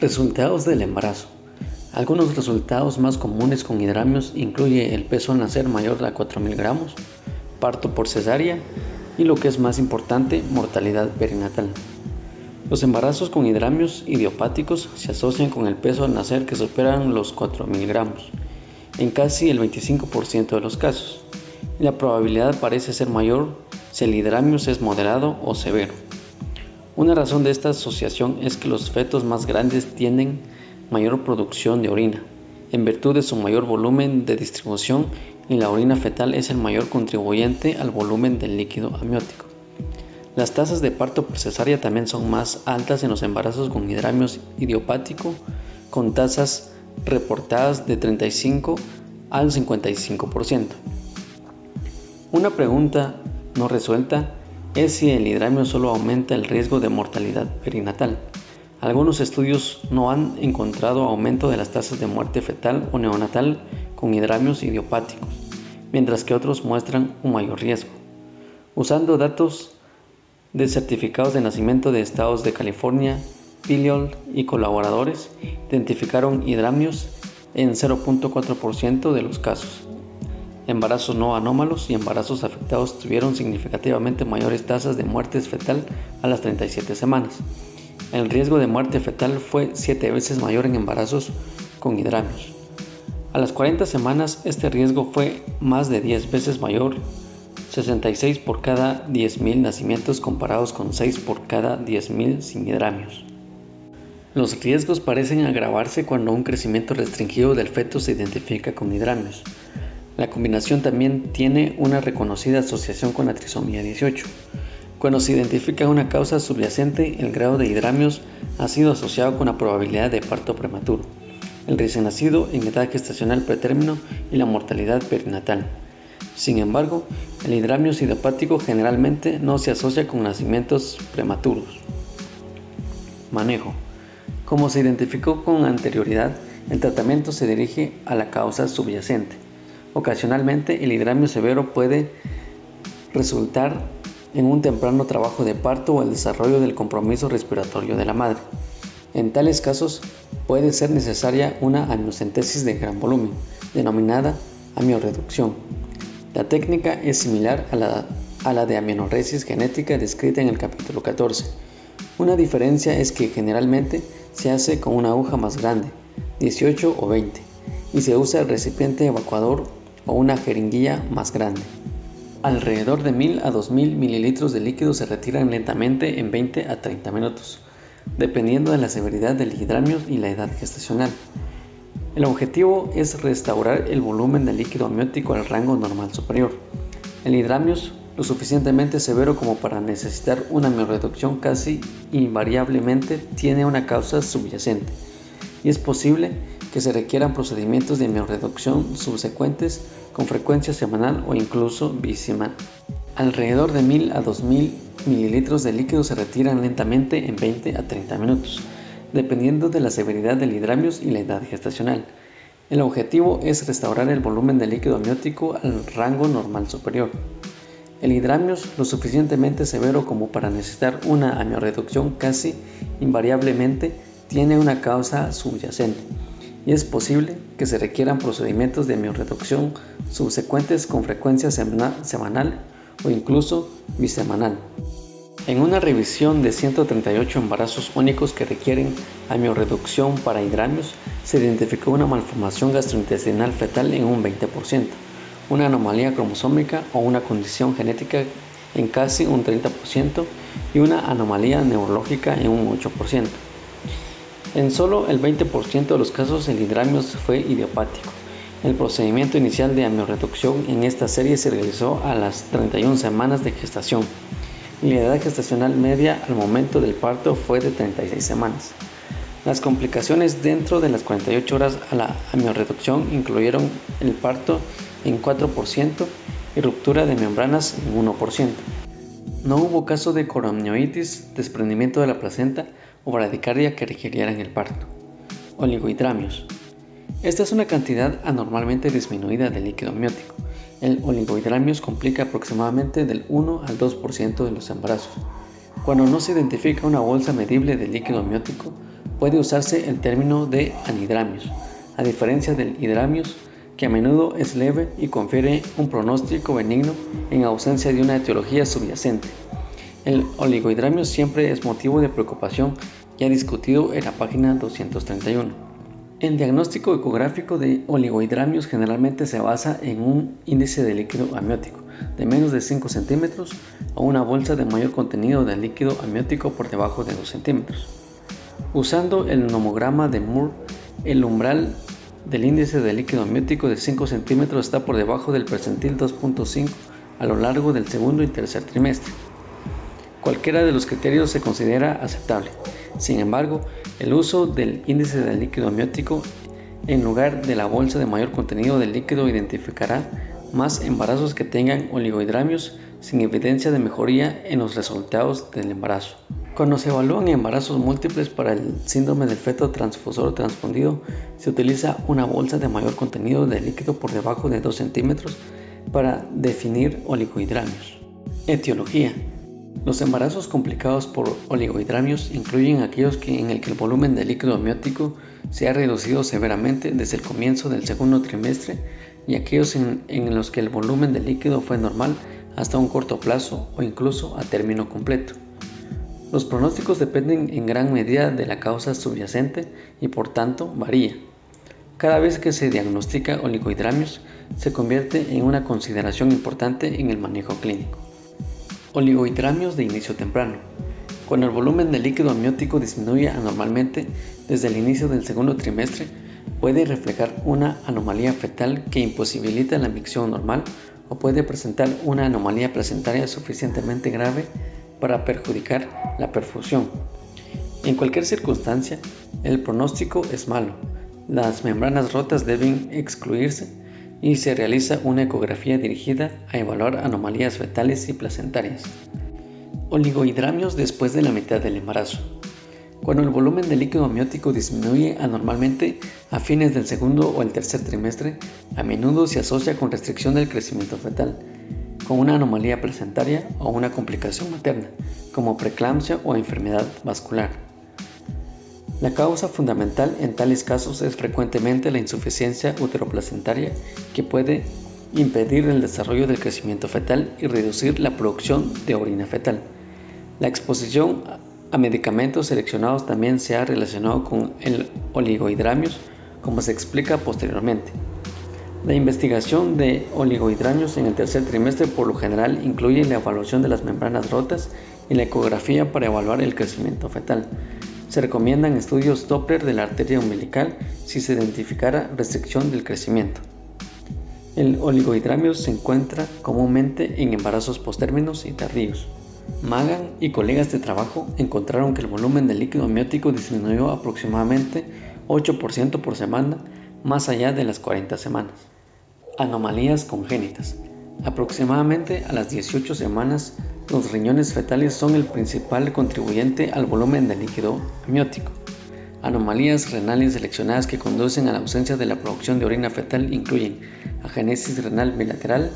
Resultados del embarazo. Algunos resultados más comunes con hidramios incluye el peso al nacer mayor a 4.000 gramos, parto por cesárea y, lo que es más importante, mortalidad perinatal. Los embarazos con hidramios idiopáticos se asocian con el peso al nacer que superan los 4.000 gramos, en casi el 25% de los casos, y la probabilidad parece ser mayor si el hidramio es moderado o severo. Una razón de esta asociación es que los fetos más grandes tienen mayor producción de orina, en virtud de su mayor volumen de distribución, y la orina fetal es el mayor contribuyente al volumen del líquido amniótico. Las tasas de parto por cesárea también son más altas en los embarazos con hidramios idiopático, con tasas reportadas de 35 al 55%. Una pregunta no resuelta es si el hidramio solo aumenta el riesgo de mortalidad perinatal. Algunos estudios no han encontrado aumento de las tasas de muerte fetal o neonatal con hidramios idiopáticos, mientras que otros muestran un mayor riesgo. Usando datos de certificados de nacimiento de estados de California, Pilliol y colaboradores, identificaron hidramios en 0.4% de los casos. Embarazos no anómalos y embarazos afectados tuvieron significativamente mayores tasas de muerte fetal a las 37 semanas. El riesgo de muerte fetal fue 7 veces mayor en embarazos con hidramios. A las 40 semanas este riesgo fue más de 10 veces mayor, 66 por cada 10.000 nacimientos comparados con 6 por cada 10.000 sin hidramios. Los riesgos parecen agravarse cuando un crecimiento restringido del feto se identifica con hidramios. La combinación también tiene una reconocida asociación con la trisomía 18. Cuando se identifica una causa subyacente, el grado de hidramios ha sido asociado con la probabilidad de parto prematuro, el recién nacido en edad gestacional pretérmino y la mortalidad perinatal. Sin embargo, el hidramio idiopático generalmente no se asocia con nacimientos prematuros. Manejo. Como se identificó con anterioridad, el tratamiento se dirige a la causa subyacente. Ocasionalmente, el hidramio severo puede resultar en un temprano trabajo de parto o el desarrollo del compromiso respiratorio de la madre. En tales casos, puede ser necesaria una amniocentesis de gran volumen, denominada amniorreducción. La técnica es similar a la de amenorresis genética descrita en el capítulo 14. Una diferencia es que generalmente se hace con una aguja más grande, 18 o 20, y se usa el recipiente evacuador o una jeringuilla más grande. Alrededor de 1.000 a 2.000 mililitros de líquido se retiran lentamente en 20 a 30 minutos, dependiendo de la severidad del hidramio y la edad gestacional. El objetivo es restaurar el volumen del líquido amniótico al rango normal superior. El hidramio lo suficientemente severo como para necesitar una amniorreducción casi invariablemente tiene una causa subyacente, y es posible que se requieran procedimientos de amniorreducción subsecuentes con frecuencia semanal o incluso bisemanal. Alrededor de 1.000 a 2.000 mililitros de líquido se retiran lentamente en 20 a 30 minutos, dependiendo de la severidad del hidramio y la edad gestacional. El objetivo es restaurar el volumen del líquido amniótico al rango normal superior. El hidramio lo suficientemente severo como para necesitar una amniorreducción casi invariablemente tiene una causa subyacente, y es posible que se requieran procedimientos de amniorreducción subsecuentes con frecuencia semanal o incluso bisemanal. En una revisión de 138 embarazos únicos que requieren amniorreducción para hidramios, se identificó una malformación gastrointestinal fetal en un 20%, una anomalía cromosómica o una condición genética en casi un 30% y una anomalía neurológica en un 8%. En solo el 20% de los casos el hidramio fue idiopático. El procedimiento inicial de amniorreducción en esta serie se realizó a las 31 semanas de gestación, y la edad gestacional media al momento del parto fue de 36 semanas. Las complicaciones dentro de las 48 horas a la amniorreducción incluyeron el parto en 4% y ruptura de membranas en 1%. No hubo caso de coramnioitis, desprendimiento de la placenta o bradicardia que requirieran el parto. Oligohidramios. Esta es una cantidad anormalmente disminuida de líquido amniótico. El oligohidramio complica aproximadamente del 1 al 2% de los embarazos. Cuando no se identifica una bolsa medible de líquido amniótico, puede usarse el término de anhidramios, a diferencia del hidramios, que a menudo es leve y confiere un pronóstico benigno en ausencia de una etiología subyacente. El oligohidramio siempre es motivo de preocupación, ya discutido en la página 231. El diagnóstico ecográfico de oligohidramios generalmente se basa en un índice de líquido amniótico de menos de 5 centímetros o una bolsa de mayor contenido de líquido amniótico por debajo de 2 centímetros. Usando el nomograma de Moore, el umbral del índice de líquido amniótico de 5 centímetros está por debajo del percentil 2.5 a lo largo del segundo y tercer trimestre. Cualquiera de los criterios se considera aceptable. Sin embargo, el uso del índice de líquido amniótico en lugar de la bolsa de mayor contenido de líquido identificará más embarazos que tengan oligohidramios sin evidencia de mejoría en los resultados del embarazo. Cuando se evalúan embarazos múltiples para el síndrome del feto transfusor transfundido, se utiliza una bolsa de mayor contenido de líquido por debajo de 2 centímetros para definir oligohidramios. Etiología. Los embarazos complicados por oligohidramios incluyen aquellos en el que el volumen de líquido amniótico se ha reducido severamente desde el comienzo del segundo trimestre y aquellos en los que el volumen de líquido fue normal hasta un corto plazo o incluso a término completo. Los pronósticos dependen en gran medida de la causa subyacente y por tanto varía. Cada vez que se diagnostica oligohidramios se convierte en una consideración importante en el manejo clínico. Oligohidramios de inicio temprano. Cuando el volumen de líquido amniótico disminuye anormalmente desde el inicio del segundo trimestre, puede reflejar una anomalía fetal que imposibilita la micción normal o puede presentar una anomalía placentaria suficientemente grave para perjudicar la perfusión. En cualquier circunstancia, el pronóstico es malo. Las membranas rotas deben excluirse y se realiza una ecografía dirigida a evaluar anomalías fetales y placentarias. Oligohidramios después de la mitad del embarazo. Cuando el volumen de líquido amniótico disminuye anormalmente a fines del segundo o el tercer trimestre, a menudo se asocia con restricción del crecimiento fetal, con una anomalía placentaria o una complicación materna, como preeclampsia o enfermedad vascular. La causa fundamental en tales casos es frecuentemente la insuficiencia uteroplacentaria, que puede impedir el desarrollo del crecimiento fetal y reducir la producción de orina fetal. La exposición a medicamentos seleccionados también se ha relacionado con el oligohidramios, como se explica posteriormente. La investigación de oligohidramios en el tercer trimestre por lo general incluye la evaluación de las membranas rotas y la ecografía para evaluar el crecimiento fetal. Se recomiendan estudios Doppler de la arteria umbilical si se identificara restricción del crecimiento. El oligohidramio se encuentra comúnmente en embarazos postérminos y tardíos. Magan y colegas de trabajo encontraron que el volumen de líquido amniótico disminuyó aproximadamente 8% por semana más allá de las 40 semanas. Anomalías congénitas. Aproximadamente a las 18 semanas, los riñones fetales son el principal contribuyente al volumen de líquido amniótico. Anomalías renales seleccionadas que conducen a la ausencia de la producción de orina fetal incluyen agenesis renal bilateral,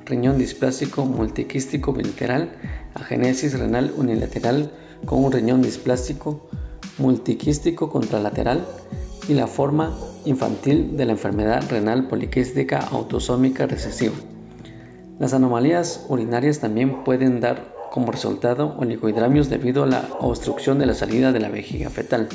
riñón displásico multiquístico bilateral, agenesis renal unilateral con un riñón displásico multiquístico contralateral y la forma infantil de la enfermedad renal poliquística autosómica recesiva. Las anomalías urinarias también pueden dar como resultado oligohidramios debido a la obstrucción de la salida de la vejiga fetal.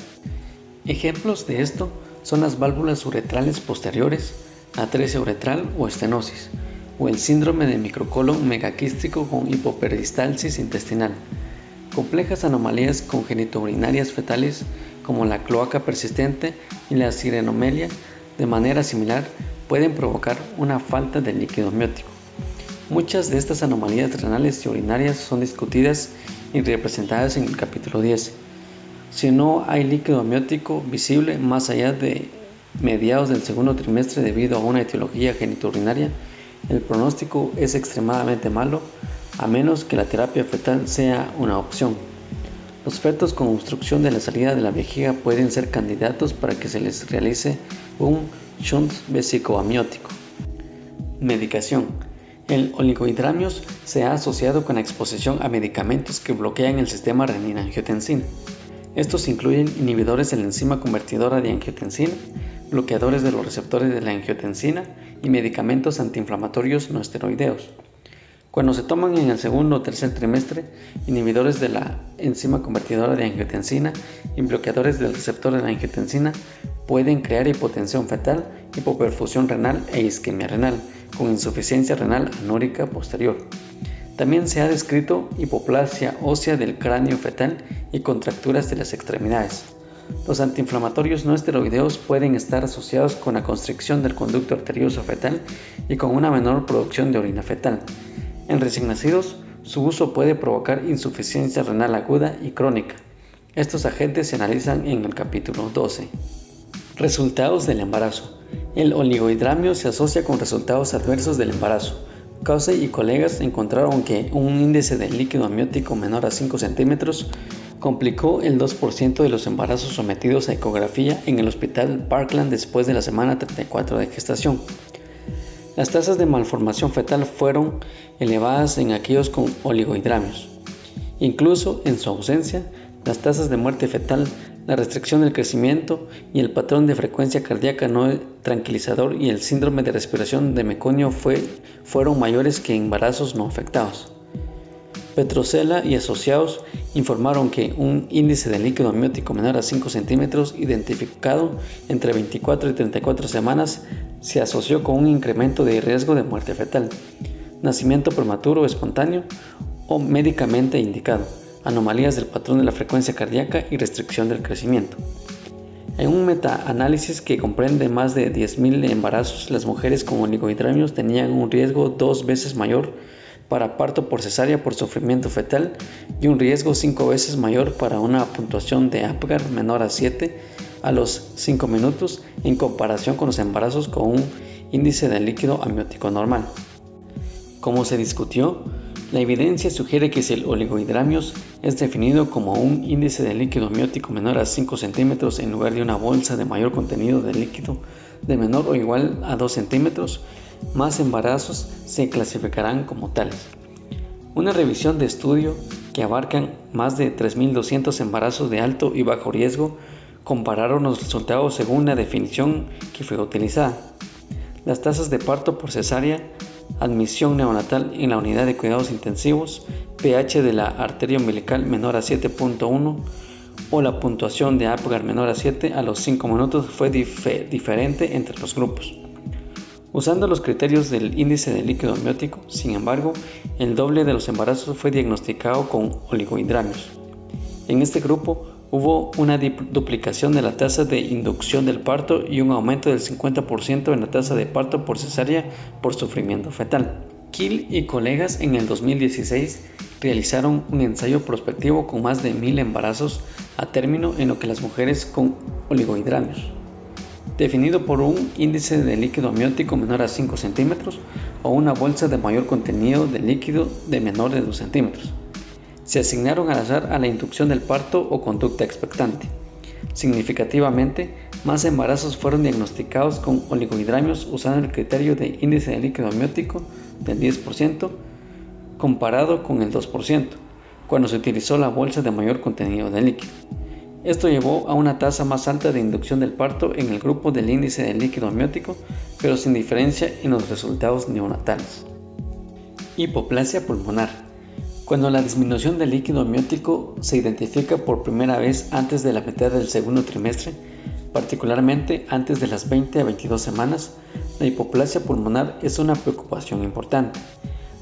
Ejemplos de esto son las válvulas uretrales posteriores, atresia uretral o estenosis, o el síndrome de microcolon megaquístico con hipoperistalsis intestinal. Complejas anomalías congénito-urinarias fetales como la cloaca persistente y la sirenomelia, de manera similar, pueden provocar una falta de líquido amniótico. Muchas de estas anomalías renales y urinarias son discutidas y representadas en el capítulo 10. Si no hay líquido amniótico visible más allá de mediados del segundo trimestre debido a una etiología genitourinaria, el pronóstico es extremadamente malo, a menos que la terapia fetal sea una opción. Los fetos con obstrucción de la salida de la vejiga pueden ser candidatos para que se les realice un shunt vesicoamniótico. Medicación. El oligohidramios se ha asociado con la exposición a medicamentos que bloquean el sistema renina-angiotensina. Estos incluyen inhibidores de la enzima convertidora de angiotensina, bloqueadores de los receptores de la angiotensina y medicamentos antiinflamatorios no esteroideos. Cuando se toman en el segundo o tercer trimestre, inhibidores de la enzima convertidora de angiotensina y bloqueadores del receptor de la angiotensina pueden crear hipotensión fetal, hipoperfusión renal e isquemia renal, con insuficiencia renal anúrica posterior. También se ha descrito hipoplasia ósea del cráneo fetal y contracturas de las extremidades. Los antiinflamatorios no esteroideos pueden estar asociados con la constricción del conducto arterioso fetal y con una menor producción de orina fetal. En recién nacidos, su uso puede provocar insuficiencia renal aguda y crónica. Estos agentes se analizan en el capítulo 12. Resultados del embarazo. El oligohidramio se asocia con resultados adversos del embarazo. Cauce y colegas encontraron que un índice de líquido amniótico menor a 5 centímetros complicó el 2% de los embarazos sometidos a ecografía en el hospital Parkland después de la semana 34 de gestación. Las tasas de malformación fetal fueron elevadas en aquellos con oligohidramios. Incluso en su ausencia, las tasas de muerte fetal, la restricción del crecimiento y el patrón de frecuencia cardíaca no tranquilizador y el síndrome de respiración de meconio fueron mayores que en embarazos no afectados. Petrosella y asociados informaron que un índice de líquido amniótico menor a 5 centímetros identificado entre 24 y 34 semanas se asoció con un incremento de riesgo de muerte fetal, nacimiento prematuro o espontáneo o médicamente indicado, anomalías del patrón de la frecuencia cardíaca y restricción del crecimiento. En un metaanálisis que comprende más de 10.000 embarazos, las mujeres con oligohidramios tenían un riesgo 2 veces mayor para parto por cesárea por sufrimiento fetal y un riesgo 5 veces mayor para una puntuación de Apgar menor a 7 a los 5 minutos en comparación con los embarazos con un índice de líquido amniótico normal. Como se discutió, la evidencia sugiere que si el oligohidramios es definido como un índice de líquido amniótico menor a 5 centímetros en lugar de una bolsa de mayor contenido de líquido de menor o igual a 2 centímetros, más embarazos se clasificarán como tales. Una revisión de estudio que abarcan más de 3.200 embarazos de alto y bajo riesgo compararon los resultados según la definición que fue utilizada. Las tasas de parto por cesárea, admisión neonatal en la unidad de cuidados intensivos, pH de la arteria umbilical menor a 7.1 o la puntuación de Apgar menor a 7 a los 5 minutos fue diferente entre los grupos. Usando los criterios del índice de líquido amniótico, sin embargo, el doble de los embarazos fue diagnosticado con oligohidramios. En este grupo hubo una duplicación de la tasa de inducción del parto y un aumento del 50% en la tasa de parto por cesárea por sufrimiento fetal. Kiel y colegas en el 2016 realizaron un ensayo prospectivo con más de 1.000 embarazos a término en lo que las mujeres con oligohidramios, definido por un índice de líquido amniótico menor a 5 centímetros o una bolsa de mayor contenido de líquido de menor de 2 centímetros. Se asignaron al azar a la inducción del parto o conducta expectante. Significativamente, más embarazos fueron diagnosticados con oligohidramios usando el criterio de índice de líquido amniótico del 10% comparado con el 2%, cuando se utilizó la bolsa de mayor contenido de líquido. Esto llevó a una tasa más alta de inducción del parto en el grupo del índice de líquido amniótico, pero sin diferencia en los resultados neonatales. Hipoplasia pulmonar. Cuando la disminución del líquido amniótico se identifica por primera vez antes de la mitad del segundo trimestre, particularmente antes de las 20 a 22 semanas, la hipoplasia pulmonar es una preocupación importante.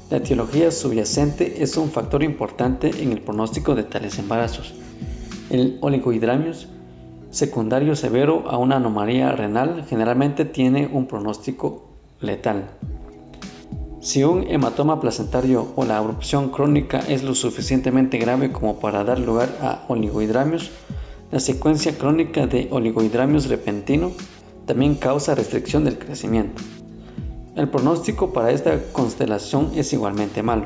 La etiología subyacente es un factor importante en el pronóstico de tales embarazos. El oligohidramios secundario severo a una anomalía renal generalmente tiene un pronóstico letal. Si un hematoma placentario o la erupción crónica es lo suficientemente grave como para dar lugar a oligohidramios, la secuencia crónica de oligohidramios repentino también causa restricción del crecimiento. El pronóstico para esta constelación es igualmente malo.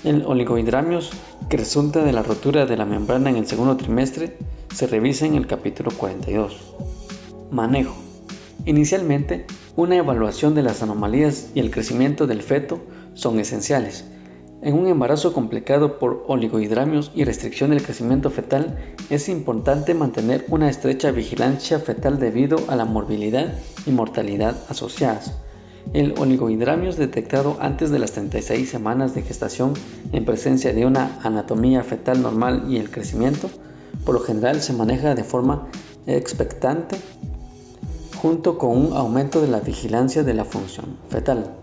El oligohidramios que resulta de la rotura de la membrana en el segundo trimestre se revisa en el capítulo 42. Manejo. Inicialmente, una evaluación de las anomalías y el crecimiento del feto son esenciales. En un embarazo complicado por oligohidramios y restricción del crecimiento fetal, es importante mantener una estrecha vigilancia fetal debido a la morbilidad y mortalidad asociadas. El oligohidramios detectado antes de las 36 semanas de gestación en presencia de una anatomía fetal normal y el crecimiento, por lo general se maneja de forma expectante junto con un aumento de la vigilancia de la función fetal.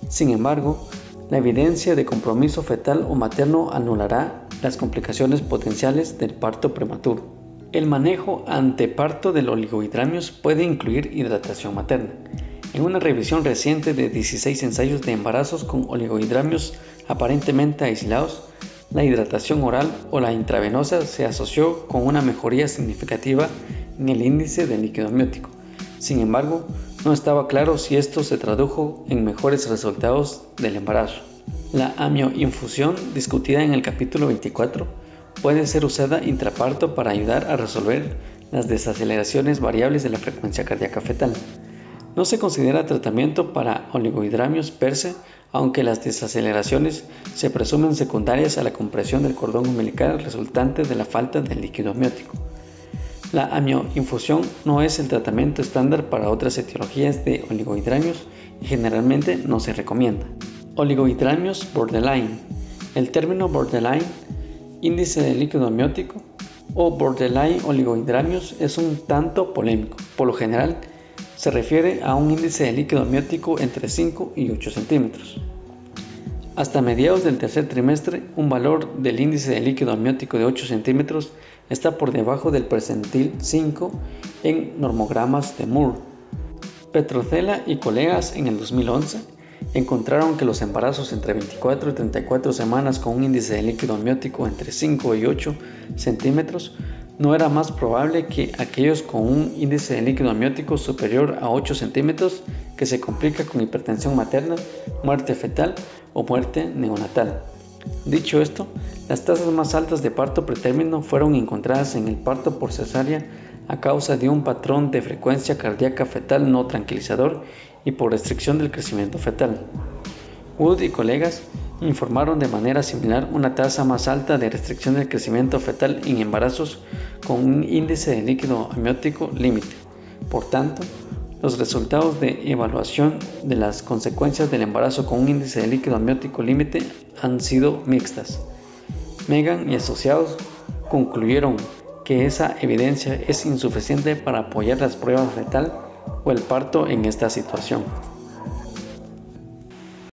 Sin embargo, la evidencia de compromiso fetal o materno anulará las complicaciones potenciales del parto prematuro. El manejo ante parto del oligohidramios puede incluir hidratación materna. En una revisión reciente de 16 ensayos de embarazos con oligohidramios aparentemente aislados, la hidratación oral o la intravenosa se asoció con una mejoría significativa en el índice de líquido amniótico. Sin embargo, no estaba claro si esto se tradujo en mejores resultados del embarazo. La amioinfusión, discutida en el capítulo 24, puede ser usada intraparto para ayudar a resolver las desaceleraciones variables de la frecuencia cardíaca fetal. No se considera tratamiento para oligohidramios per se, aunque las desaceleraciones se presumen secundarias a la compresión del cordón umbilical resultante de la falta de líquido amniótico. La amioinfusión no es el tratamiento estándar para otras etiologías de oligohidramios y generalmente no se recomienda. Oligohidramios borderline. El término borderline, índice de líquido amniótico o borderline oligohidramios es un tanto polémico. Por lo general, se refiere a un índice de líquido amniótico entre 5 y 8 centímetros. Hasta mediados del tercer trimestre, un valor del índice de líquido amniótico de 8 centímetros está por debajo del percentil 5 en normogramas de Moore. Petrocella y colegas en el 2011 encontraron que los embarazos entre 24 y 34 semanas con un índice de líquido amniótico entre 5 y 8 centímetros no era más probable que aquellos con un índice de líquido amniótico superior a 8 centímetros que se complica con hipertensión materna, muerte fetal o muerte neonatal. Dicho esto, las tasas más altas de parto pretérmino fueron encontradas en el parto por cesárea a causa de un patrón de frecuencia cardíaca fetal no tranquilizador y por restricción del crecimiento fetal. Wood y colegas informaron de manera similar una tasa más alta de restricción del crecimiento fetal en embarazos con un índice de líquido amniótico límite. Por tanto, los resultados de evaluación de las consecuencias del embarazo con un índice de líquido amniótico límite han sido mixtas. Megan y asociados concluyeron que esa evidencia es insuficiente para apoyar las pruebas fetal o el parto en esta situación.